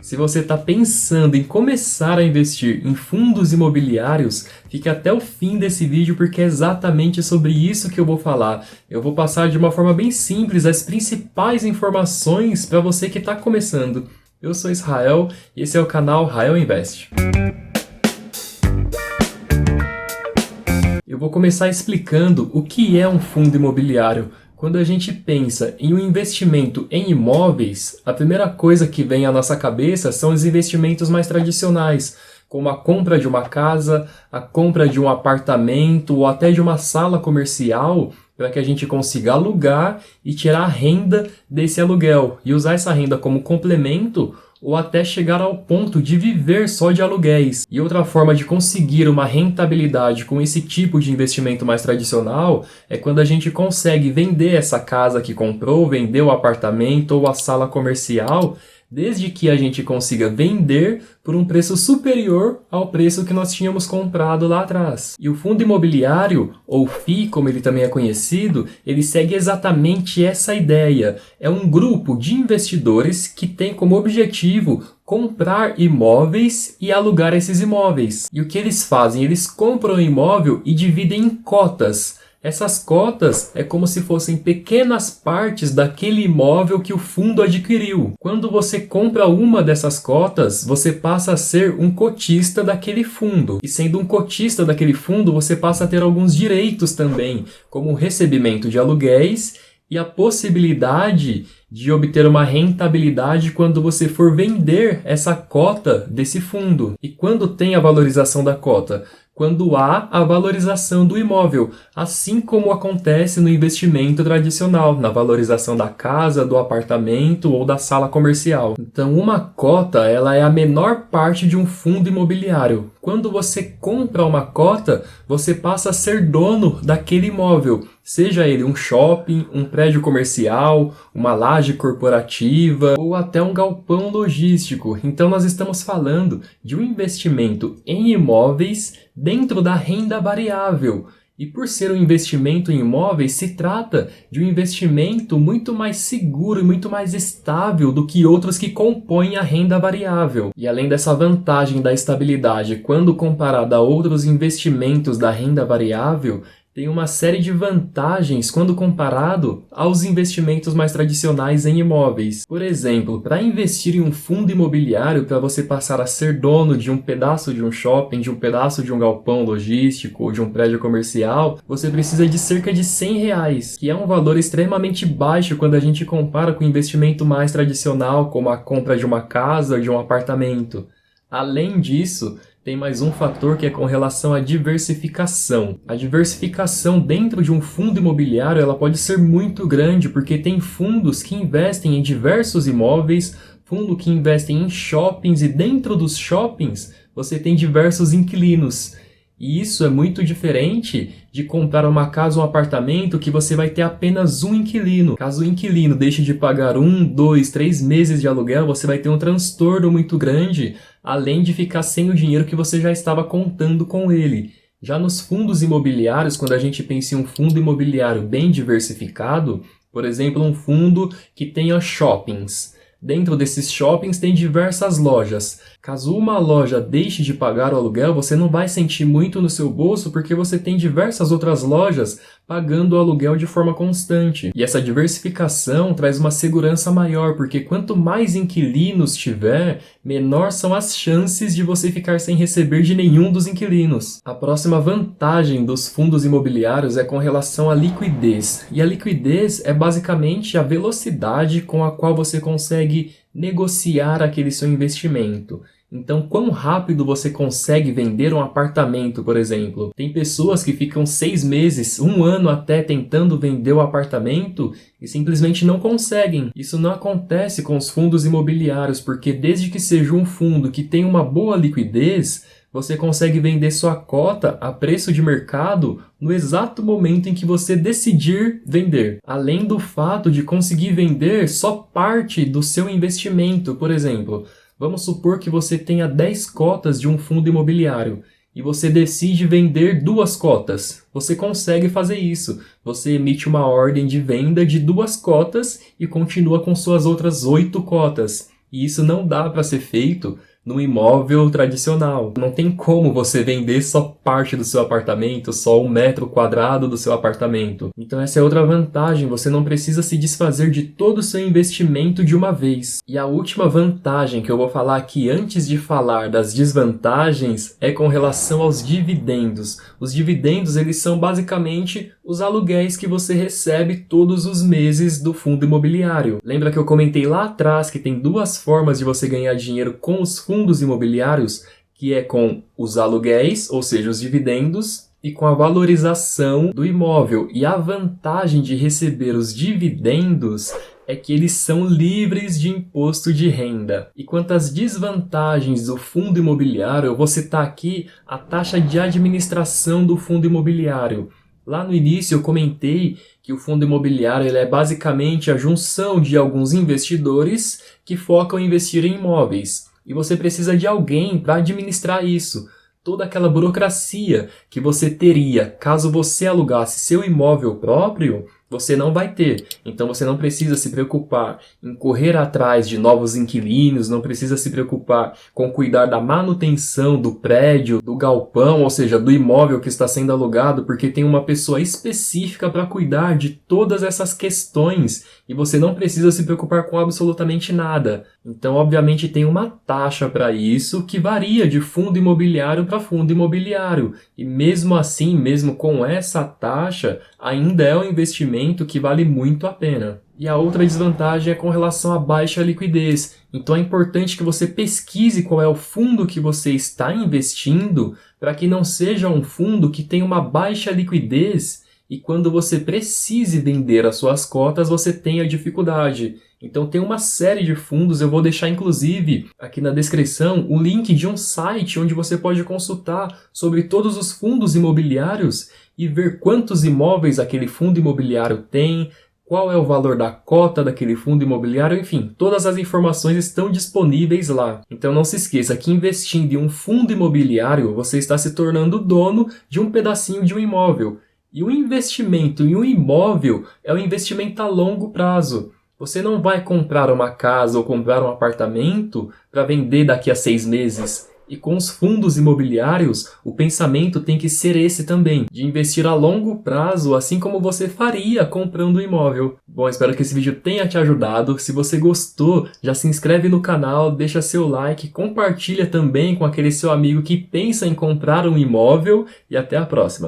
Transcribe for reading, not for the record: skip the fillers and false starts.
Se você está pensando em começar a investir em fundos imobiliários, fique até o fim desse vídeo porque é exatamente sobre isso que eu vou falar. Eu vou passar de uma forma bem simples as principais informações para você que está começando. Eu sou Israel e esse é o canal Rael Invest. Eu vou começar explicando o que é um fundo imobiliário. Quando a gente pensa em um investimento em imóveis, a primeira coisa que vem à nossa cabeça são os investimentos mais tradicionais, como a compra de uma casa, a compra de um apartamento ou até de uma sala comercial, para que a gente consiga alugar e tirar a renda desse aluguel e usar essa renda como complemento ou até chegar ao ponto de viver só de aluguéis. E outra forma de conseguir uma rentabilidade com esse tipo de investimento mais tradicional é quando a gente consegue vender essa casa que comprou, vender o apartamento ou a sala comercial, desde que a gente consiga vender por um preço superior ao preço que nós tínhamos comprado lá atrás. E o fundo imobiliário, ou FII, como ele também é conhecido, ele segue exatamente essa ideia. É um grupo de investidores que tem como objetivo comprar imóveis e alugar esses imóveis. E o que eles fazem? Eles compram o imóvel e dividem em cotas. Essas cotas é como se fossem pequenas partes daquele imóvel que o fundo adquiriu. Quando você compra uma dessas cotas, você passa a ser um cotista daquele fundo. E sendo um cotista daquele fundo, você passa a ter alguns direitos também, como o recebimento de aluguéis e a possibilidade de obter uma rentabilidade quando você for vender essa cota desse fundo. E quando tem a valorização da cota? Quando há a valorização do imóvel, assim como acontece no investimento tradicional, na valorização da casa, do apartamento ou da sala comercial. Então, uma cota, ela é a menor parte de um fundo imobiliário. Quando você compra uma cota, você passa a ser dono daquele imóvel, seja ele um shopping, um prédio comercial, uma laje corporativa ou até um galpão logístico. Então, nós estamos falando de um investimento em imóveis dentro da renda variável. E por ser um investimento em imóveis, se trata de um investimento muito mais seguro e muito mais estável do que outros que compõem a renda variável. E além dessa vantagem da estabilidade, quando comparada a outros investimentos da renda variável, tem uma série de vantagens quando comparado aos investimentos mais tradicionais em imóveis. Por exemplo, para investir em um fundo imobiliário, para você passar a ser dono de um pedaço de um shopping, de um pedaço de um galpão logístico ou de um prédio comercial, você precisa de cerca de R$100, que é um valor extremamente baixo quando a gente compara com o investimento mais tradicional, como a compra de uma casa ou de um apartamento. Além disso, tem mais um fator que é com relação à diversificação. A diversificação dentro de um fundo imobiliário ela pode ser muito grande, porque tem fundos que investem em diversos imóveis, fundo que investem em shoppings e dentro dos shoppings você tem diversos inquilinos. E isso é muito diferente de comprar uma casa ou um apartamento que você vai ter apenas um inquilino. Caso o inquilino deixe de pagar 1, 2, 3 meses de aluguel, você vai ter um transtorno muito grande, além de ficar sem o dinheiro que você já estava contando com ele. Já nos fundos imobiliários, quando a gente pensa em um fundo imobiliário bem diversificado, por exemplo, um fundo que tenha shoppings. Dentro desses shoppings tem diversas lojas. Caso uma loja deixe de pagar o aluguel, você não vai sentir muito no seu bolso porque você tem diversas outras lojas pagando o aluguel de forma constante. E essa diversificação traz uma segurança maior, porque quanto mais inquilinos tiver, menor são as chances de você ficar sem receber de nenhum dos inquilinos. A próxima vantagem dos fundos imobiliários é com relação à liquidez. E a liquidez é basicamente a velocidade com a qual você consegue negociar aquele seu investimento. Então, quão rápido você consegue vender um apartamento, por exemplo? Tem pessoas que ficam 6 meses, 1 ano até tentando vender o apartamento e simplesmente não conseguem. Isso não acontece com os fundos imobiliários, porque desde que seja um fundo que tem uma boa liquidez, você consegue vender sua cota a preço de mercado no exato momento em que você decidir vender. Além do fato de conseguir vender só parte do seu investimento, por exemplo. Vamos supor que você tenha 10 cotas de um fundo imobiliário e você decide vender 2 cotas. Você consegue fazer isso. Você emite uma ordem de venda de 2 cotas e continua com suas outras 8 cotas. E isso não dá para ser feito num imóvel tradicional. Não tem como você vender só parte do seu apartamento, só 1 metro quadrado do seu apartamento. Então essa é outra vantagem, você não precisa se desfazer de todo o seu investimento de uma vez. E a última vantagem que eu vou falar aqui antes de falar das desvantagens é com relação aos dividendos. Os dividendos, eles são basicamente os aluguéis que você recebe todos os meses do fundo imobiliário. Lembra que eu comentei lá atrás que tem duas formas de você ganhar dinheiro com os fundos imobiliários, que é com os aluguéis, ou seja, os dividendos, e com a valorização do imóvel. E a vantagem de receber os dividendos é que eles são livres de imposto de renda. E quanto às desvantagens do fundo imobiliário, eu vou citar aqui a taxa de administração do fundo imobiliário. Lá no início eu comentei que o fundo imobiliário ele é basicamente a junção de alguns investidores que focam em investir em imóveis. E você precisa de alguém para administrar isso. Toda aquela burocracia que você teria caso você alugasse seu imóvel próprio, você não vai ter. Então você não precisa se preocupar em correr atrás de novos inquilinos, não precisa se preocupar com cuidar da manutenção do prédio, do galpão, ou seja, do imóvel que está sendo alugado, porque tem uma pessoa específica para cuidar de todas essas questões e você não precisa se preocupar com absolutamente nada. Então, obviamente, tem uma taxa para isso que varia de fundo imobiliário para fundo imobiliário. E mesmo assim, mesmo com essa taxa, ainda é um investimento que vale muito a pena. E a outra desvantagem é com relação à baixa liquidez. Então é importante que você pesquise qual é o fundo que você está investindo para que não seja um fundo que tenha uma baixa liquidez e quando você precise vender as suas cotas, você tenha dificuldade. Então tem uma série de fundos, eu vou deixar inclusive aqui na descrição o link de um site onde você pode consultar sobre todos os fundos imobiliários e ver quantos imóveis aquele fundo imobiliário tem, qual é o valor da cota daquele fundo imobiliário, enfim, todas as informações estão disponíveis lá. Então não se esqueça que investindo em um fundo imobiliário, você está se tornando dono de um pedacinho de um imóvel. E o investimento em um imóvel é um investimento a longo prazo. Você não vai comprar uma casa ou comprar um apartamento para vender daqui a 6 meses. E com os fundos imobiliários, o pensamento tem que ser esse também, de investir a longo prazo, assim como você faria comprando um imóvel. Bom, espero que esse vídeo tenha te ajudado. Se você gostou, já se inscreve no canal, deixa seu like, compartilha também com aquele seu amigo que pensa em comprar um imóvel e até a próxima.